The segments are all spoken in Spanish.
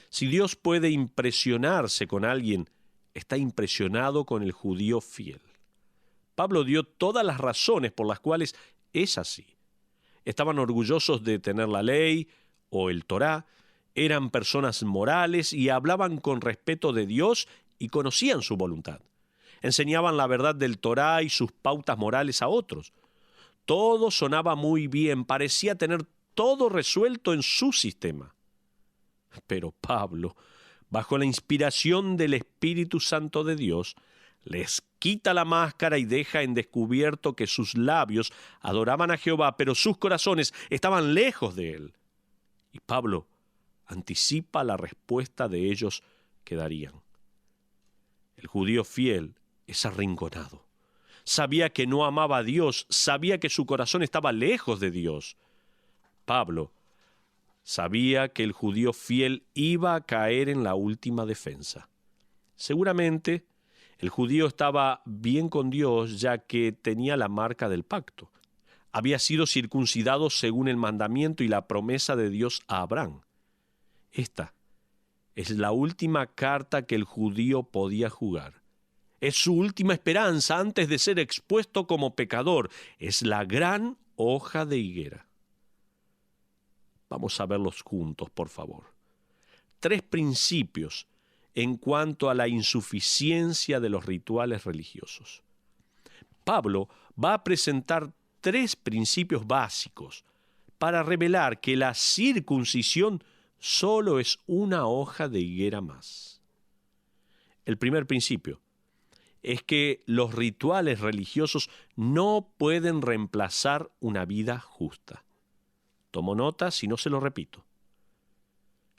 Si Dios puede impresionarse con alguien, está impresionado con el judío fiel. Pablo dio todas las razones por las cuales es así. Estaban orgullosos de tener la ley o el Torá, eran personas morales y hablaban con respeto de Dios y conocían su voluntad. Enseñaban la verdad del Torá y sus pautas morales a otros. Todo sonaba muy bien, parecía tener todo resuelto en su sistema. Pero Pablo, bajo la inspiración del Espíritu Santo de Dios, les quita la máscara y deja en descubierto que sus labios adoraban a Jehová, pero sus corazones estaban lejos de él. Y Pablo anticipa la respuesta de ellos que darían. El judío fiel es arrinconado. Sabía que no amaba a Dios, sabía que su corazón estaba lejos de Dios. Pablo sabía que el judío fiel iba a caer en la última defensa. Seguramente el judío estaba bien con Dios, ya que tenía la marca del pacto. Había sido circuncidado según el mandamiento y la promesa de Dios a Abraham. Esta es la última carta que el judío podía jugar. Es su última esperanza antes de ser expuesto como pecador. Es la gran hoja de higuera. Vamos a verlos juntos, por favor. 3 principios en cuanto a la insuficiencia de los rituales religiosos. Pablo va a presentar 3 principios básicos para revelar que la circuncisión solo es una hoja de higuera más. El primer principio es que los rituales religiosos no pueden reemplazar una vida justa. Tomo nota si no se lo repito.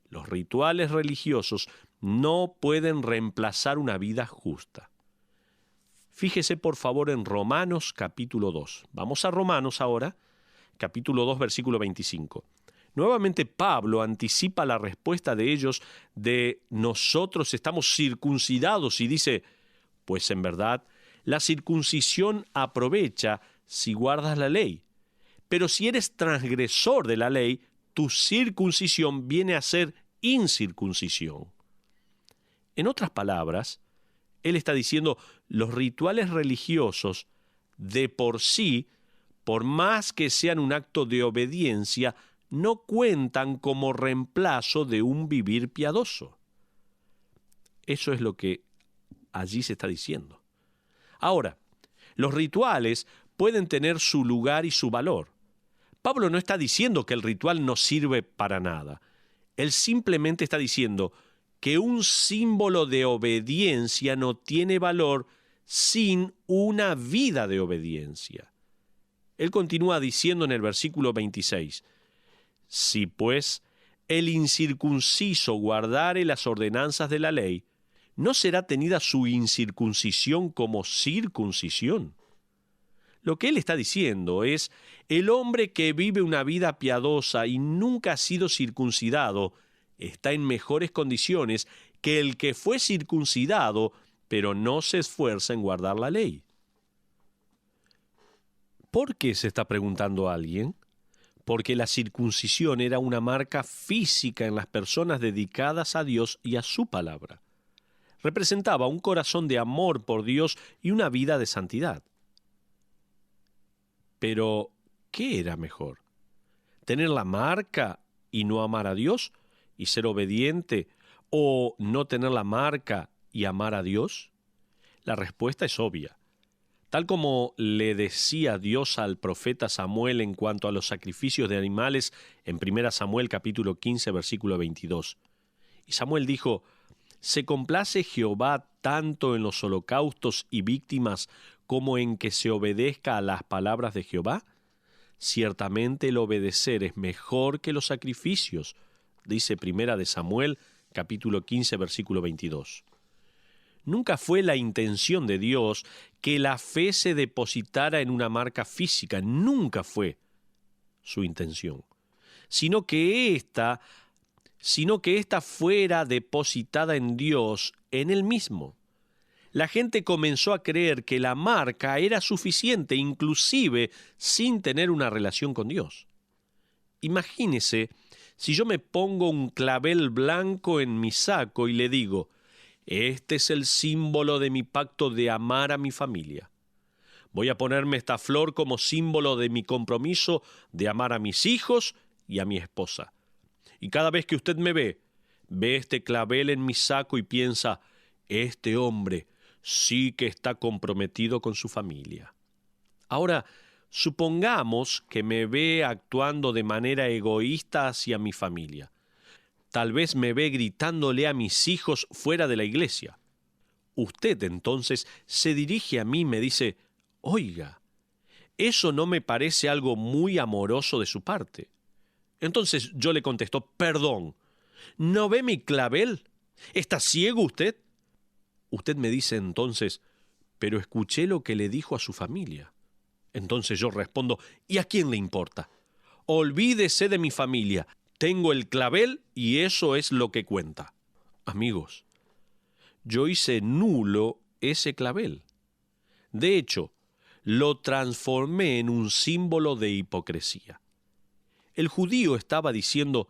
Los rituales religiosos no pueden reemplazar una vida justa. Fíjese por favor en Romanos capítulo 2. Vamos a Romanos ahora, capítulo 2, versículo 25. Nuevamente Pablo anticipa la respuesta de ellos de nosotros estamos circuncidados y dice, pues en verdad la circuncisión aprovecha si guardas la ley. Pero si eres transgresor de la ley, tu circuncisión viene a ser incircuncisión. En otras palabras, él está diciendo, los rituales religiosos de por sí, por más que sean un acto de obediencia, no cuentan como reemplazo de un vivir piadoso. Eso es lo que allí se está diciendo. Ahora, los rituales pueden tener su lugar y su valor. Pablo no está diciendo que el ritual no sirve para nada. Él simplemente está diciendo que un símbolo de obediencia no tiene valor sin una vida de obediencia. Él continúa diciendo en el versículo 26, si pues el incircunciso guardare las ordenanzas de la ley, ¿no será tenida su incircuncisión como circuncisión? Lo que él está diciendo es, el hombre que vive una vida piadosa y nunca ha sido circuncidado, está en mejores condiciones que el que fue circuncidado, pero no se esfuerza en guardar la ley. ¿Por qué se está preguntando alguien? Porque la circuncisión era una marca física en las personas dedicadas a Dios y a su palabra. Representaba un corazón de amor por Dios y una vida de santidad. Pero, ¿qué era mejor? ¿Tener la marca y no amar a Dios y ser obediente? ¿O no tener la marca y amar a Dios? La respuesta es obvia. Tal como le decía Dios al profeta Samuel en cuanto a los sacrificios de animales en 1 Samuel capítulo 15, versículo 22. Y Samuel dijo, ¿se complace Jehová tanto en los holocaustos y víctimas como en que se obedezca a las palabras de Jehová? Ciertamente el obedecer es mejor que los sacrificios, dice 1 Samuel capítulo 15, versículo 22. Nunca fue la intención de Dios que la fe se depositara en una marca física, nunca fue su intención, sino que ésta fuera depositada en Dios, en Él mismo. La gente comenzó a creer que la marca era suficiente, inclusive sin tener una relación con Dios. Imagínese Si yo me pongo un clavel blanco en mi saco y le digo, este es el símbolo de mi pacto de amar a mi familia. Voy a ponerme esta flor como símbolo de mi compromiso de amar a mis hijos y a mi esposa. Y cada vez que usted me ve este clavel en mi saco y piensa, este hombre sí que está comprometido con su familia. Ahora, supongamos que me ve actuando de manera egoísta hacia mi familia. Tal vez me ve gritándole a mis hijos fuera de la iglesia. Usted entonces se dirige a mí y me dice, oiga, eso no me parece algo muy amoroso de su parte. Entonces yo le contesto, perdón, ¿no ve mi clavel? ¿Está ciego usted? Usted me dice entonces, pero escuché lo que le dijo a su familia. Entonces yo respondo, ¿y a quién le importa? Olvídese de mi familia. Tengo el clavel y eso es lo que cuenta. Amigos, yo hice nulo ese clavel. De hecho, lo transformé en un símbolo de hipocresía. El judío estaba diciendo,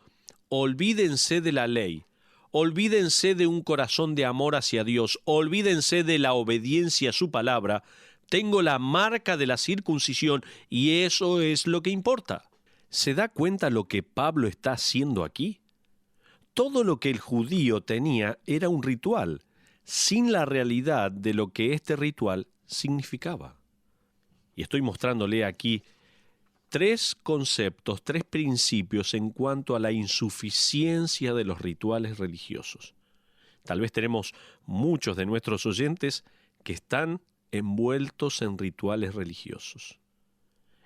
olvídense de la ley, olvídense de un corazón de amor hacia Dios, olvídense de la obediencia a su palabra, tengo la marca de la circuncisión y eso es lo que importa. ¿Se da cuenta lo que Pablo está haciendo aquí? Todo lo que el judío tenía era un ritual, sin la realidad de lo que este ritual significaba. Y estoy mostrándole aquí tres conceptos, tres principios en cuanto a la insuficiencia de los rituales religiosos. Tal vez tenemos muchos de nuestros oyentes que están envueltos en rituales religiosos.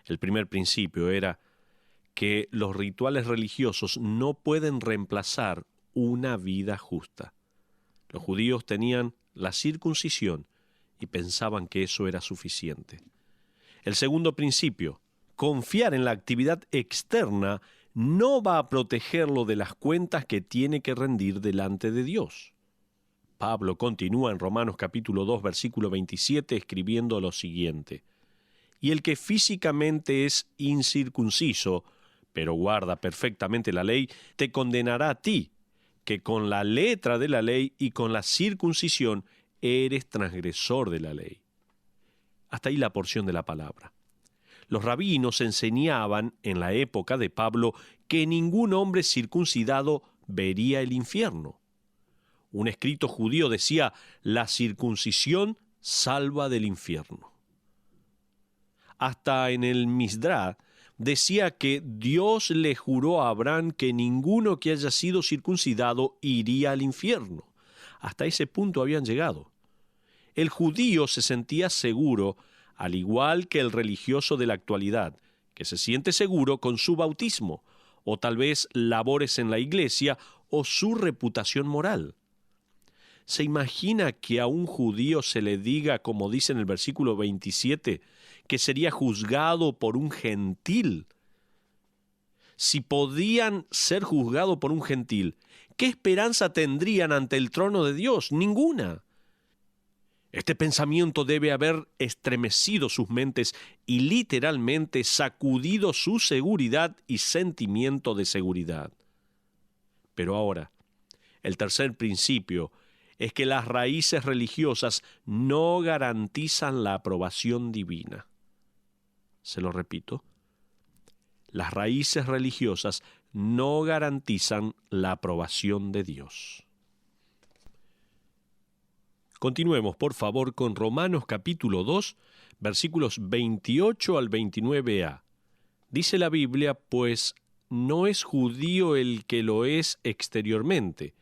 El primer principio era que los rituales religiosos no pueden reemplazar una vida justa. Los judíos tenían la circuncisión y pensaban que eso era suficiente. El segundo principio, confiar en la actividad externa no va a protegerlo de las cuentas que tiene que rendir delante de Dios. Pablo continúa en Romanos capítulo 2, versículo 27, escribiendo lo siguiente: y el que físicamente es incircunciso, pero guarda perfectamente la ley, te condenará a ti, que con la letra de la ley y con la circuncisión eres transgresor de la ley. Hasta ahí la porción de la palabra. Los rabinos enseñaban en la época de Pablo que ningún hombre circuncidado vería el infierno. Un escrito judío decía, la circuncisión salva del infierno. Hasta en el Misdra decía que Dios le juró a Abraham que ninguno que haya sido circuncidado iría al infierno. Hasta ese punto habían llegado. El judío se sentía seguro, al igual que el religioso de la actualidad, que se siente seguro con su bautismo, o tal vez labores en la iglesia, o su reputación moral. ¿Se imagina que a un judío se le diga, como dice en el versículo 27, que sería juzgado por un gentil? Si podían ser juzgados por un gentil, ¿qué esperanza tendrían ante el trono de Dios? Ninguna. Este pensamiento debe haber estremecido sus mentes y literalmente sacudido su seguridad y sentimiento de seguridad. Pero ahora, el tercer principio es que las raíces religiosas no garantizan la aprobación divina. Se lo repito. Las raíces religiosas no garantizan la aprobación de Dios. Continuemos, por favor, con Romanos capítulo 2, versículos 28 al 29a. Dice la Biblia, pues no es judío el que lo es exteriormente,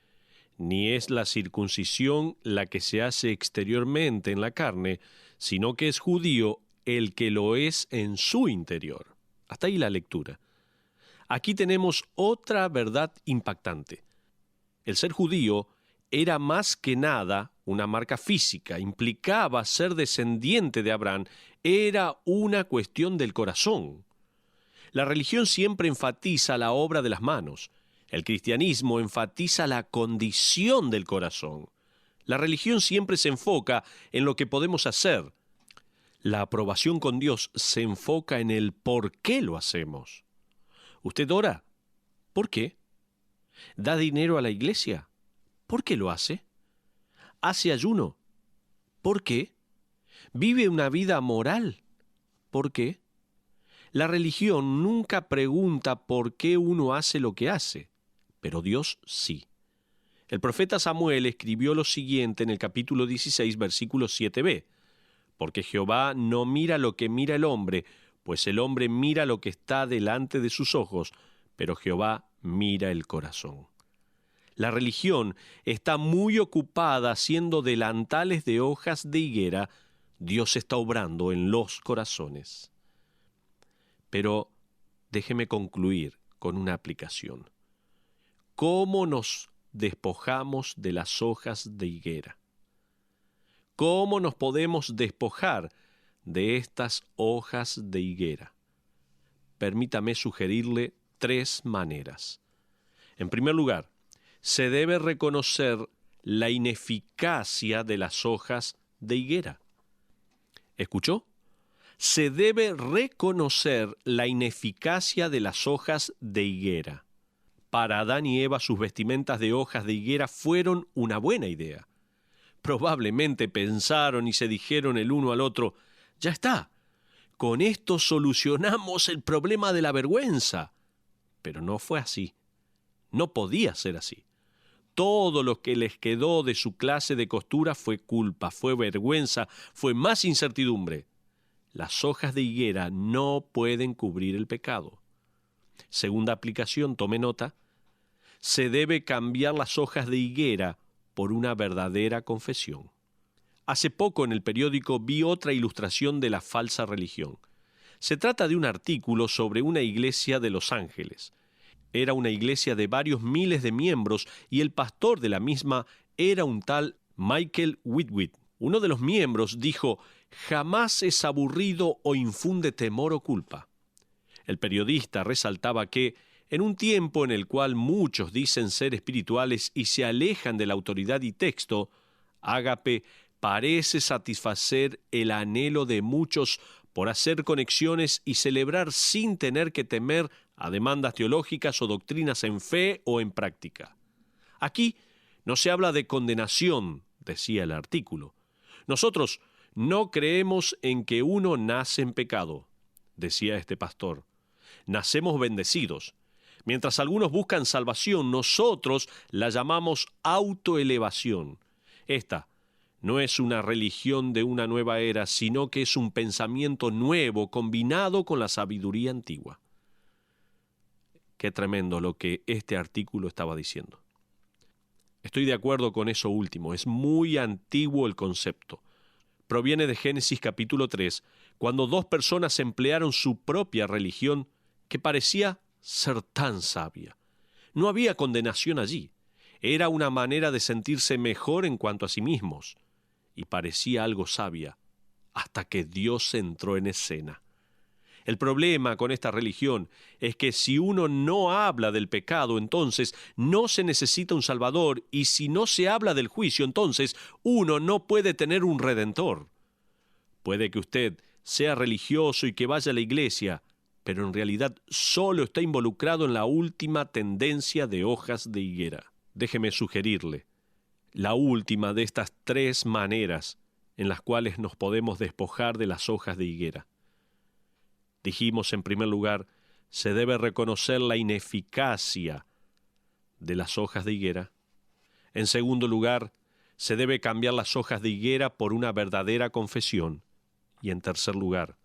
ni es la circuncisión la que se hace exteriormente en la carne, sino que es judío el que lo es en su interior. Hasta ahí la lectura. Aquí tenemos otra verdad impactante. El ser judío era más que nada una marca física, implicaba ser descendiente de Abraham, era una cuestión del corazón. La religión siempre enfatiza la obra de las manos. El cristianismo enfatiza la condición del corazón. La religión siempre se enfoca en lo que podemos hacer. La aprobación con Dios se enfoca en el por qué lo hacemos. ¿Usted ora? ¿Por qué? ¿Da dinero a la iglesia? ¿Por qué lo hace? ¿Hace ayuno? ¿Por qué? ¿Vive una vida moral? ¿Por qué? La religión nunca pregunta por qué uno hace lo que hace, pero Dios sí. El profeta Samuel escribió lo siguiente en el capítulo 16, versículo 7b: porque Jehová no mira lo que mira el hombre, pues el hombre mira lo que está delante de sus ojos, pero Jehová mira el corazón. La religión está muy ocupada haciendo delantales de hojas de higuera. Dios está obrando en los corazones. Pero déjeme concluir con una aplicación. ¿Cómo nos despojamos de las hojas de higuera? ¿Cómo nos podemos despojar de estas hojas de higuera? Permítame sugerirle 3 maneras. En primer lugar, se debe reconocer la ineficacia de las hojas de higuera. ¿Escuchó? Se debe reconocer la ineficacia de las hojas de higuera. Para Adán y Eva, sus vestimentas de hojas de higuera fueron una buena idea. Probablemente pensaron y se dijeron el uno al otro: ya está, con esto solucionamos el problema de la vergüenza. Pero no fue así. No podía ser así. Todo lo que les quedó de su clase de costura fue culpa, fue vergüenza, fue más incertidumbre. Las hojas de higuera no pueden cubrir el pecado. Segunda aplicación, tome nota: se debe cambiar las hojas de higuera por una verdadera confesión. Hace poco en el periódico vi otra ilustración de la falsa religión. Se trata de un artículo sobre una iglesia de Los Ángeles. Era una iglesia de varios miles de miembros y el pastor de la misma era un tal Michael Whitwick. Uno de los miembros dijo: jamás es aburrido o infunde temor o culpa. El periodista resaltaba que, en un tiempo en el cual muchos dicen ser espirituales y se alejan de la autoridad y texto, Ágape parece satisfacer el anhelo de muchos por hacer conexiones y celebrar sin tener que temer a demandas teológicas o doctrinas en fe o en práctica. Aquí no se habla de condenación, decía el artículo. Nosotros no creemos en que uno nace en pecado, decía este pastor. Nacemos bendecidos. Mientras algunos buscan salvación, nosotros la llamamos autoelevación. Esta no es una religión de una nueva era, sino que es un pensamiento nuevo combinado con la sabiduría antigua. Qué tremendo lo que este artículo estaba diciendo. Estoy de acuerdo con eso último, es muy antiguo el concepto. Proviene de Génesis capítulo 3, cuando 2 personas emplearon su propia religión que parecía ser tan sabia. No había condenación allí. Era una manera de sentirse mejor en cuanto a sí mismos. Y parecía algo sabia, hasta que Dios entró en escena. El problema con esta religión es que si uno no habla del pecado, entonces no se necesita un Salvador, y si no se habla del juicio, entonces uno no puede tener un Redentor. Puede que usted sea religioso y que vaya a la iglesia, pero en realidad solo está involucrado en la última tendencia de hojas de higuera. Déjeme sugerirle la última de estas 3 maneras en las cuales nos podemos despojar de las hojas de higuera. Dijimos, en primer lugar, se debe reconocer la ineficacia de las hojas de higuera. En segundo lugar, se debe cambiar las hojas de higuera por una verdadera confesión. Y en tercer lugar,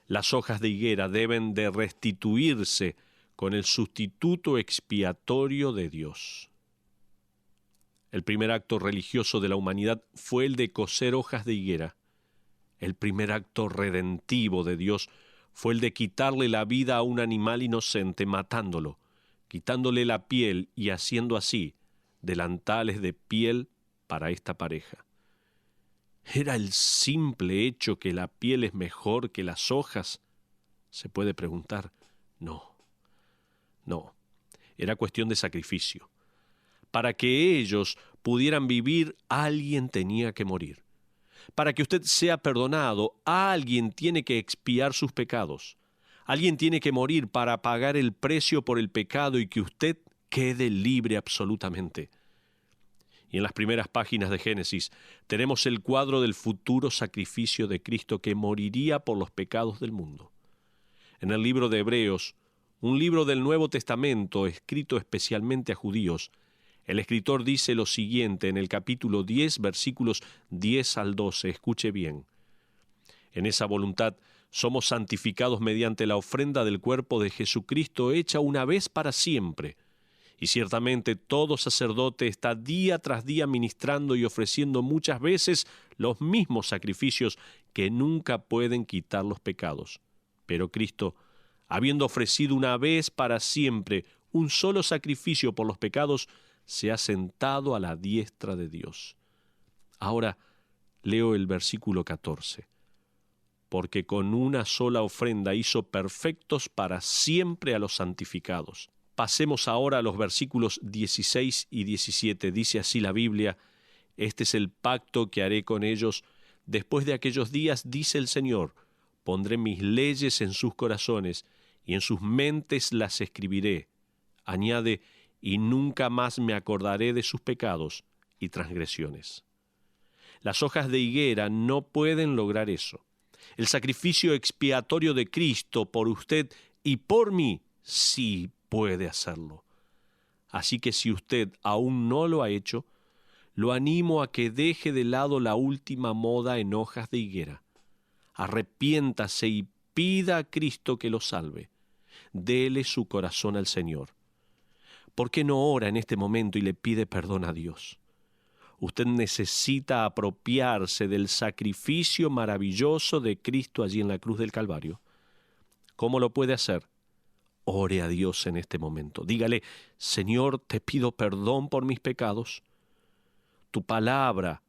las hojas de higuera deben de restituirse con el sustituto expiatorio de Dios. El primer acto religioso de la humanidad fue el de coser hojas de higuera. El primer acto redentivo de Dios fue el de quitarle la vida a un animal inocente, matándolo, quitándole la piel y haciendo así delantales de piel para esta pareja. ¿Era el simple hecho que la piel es mejor que las hojas? Se puede preguntar. No. Era cuestión de sacrificio. Para que ellos pudieran vivir, alguien tenía que morir. Para que usted sea perdonado, alguien tiene que expiar sus pecados. Alguien tiene que morir para pagar el precio por el pecado y que usted quede libre absolutamente. Y en las primeras páginas de Génesis tenemos el cuadro del futuro sacrificio de Cristo que moriría por los pecados del mundo. En el libro de Hebreos, un libro del Nuevo Testamento escrito especialmente a judíos, el escritor dice lo siguiente en el capítulo 10, versículos 10 al 12. Escuche bien. En esa voluntad somos santificados mediante la ofrenda del cuerpo de Jesucristo hecha una vez para siempre. Y ciertamente todo sacerdote está día tras día ministrando y ofreciendo muchas veces los mismos sacrificios que nunca pueden quitar los pecados. Pero Cristo, habiendo ofrecido una vez para siempre un solo sacrificio por los pecados, se ha sentado a la diestra de Dios. Ahora leo el versículo 14. Porque con una sola ofrenda hizo perfectos para siempre a los santificados. Pasemos ahora a los versículos 16 y 17. Dice así la Biblia: este es el pacto que haré con ellos después de aquellos días, dice el Señor. Pondré mis leyes en sus corazones y en sus mentes las escribiré. Añade, y nunca más me acordaré de sus pecados y transgresiones. Las hojas de higuera no pueden lograr eso. El sacrificio expiatorio de Cristo por usted y por mí sí puede hacerlo. Así que si usted aún no lo ha hecho, lo animo a que deje de lado la última moda en hojas de higuera. Arrepiéntase y pida a Cristo que lo salve. Dele su corazón al Señor. ¿Por qué no ora en este momento y le pide perdón a Dios? Usted necesita apropiarse del sacrificio maravilloso de Cristo allí en la cruz del Calvario. ¿Cómo lo puede hacer? Ore a Dios en este momento. Dígale: Señor, te pido perdón por mis pecados. Tu palabra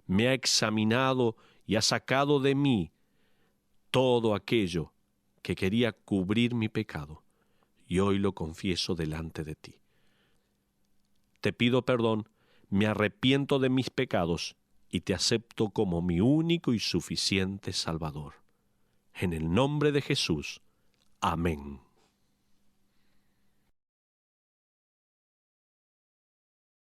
me ha examinado y ha sacado de mí todo aquello que quería cubrir mi pecado, y hoy lo confieso delante de ti. Te pido perdón, me arrepiento de mis pecados y te acepto como mi único y suficiente Salvador. En el nombre de Jesús. Amén.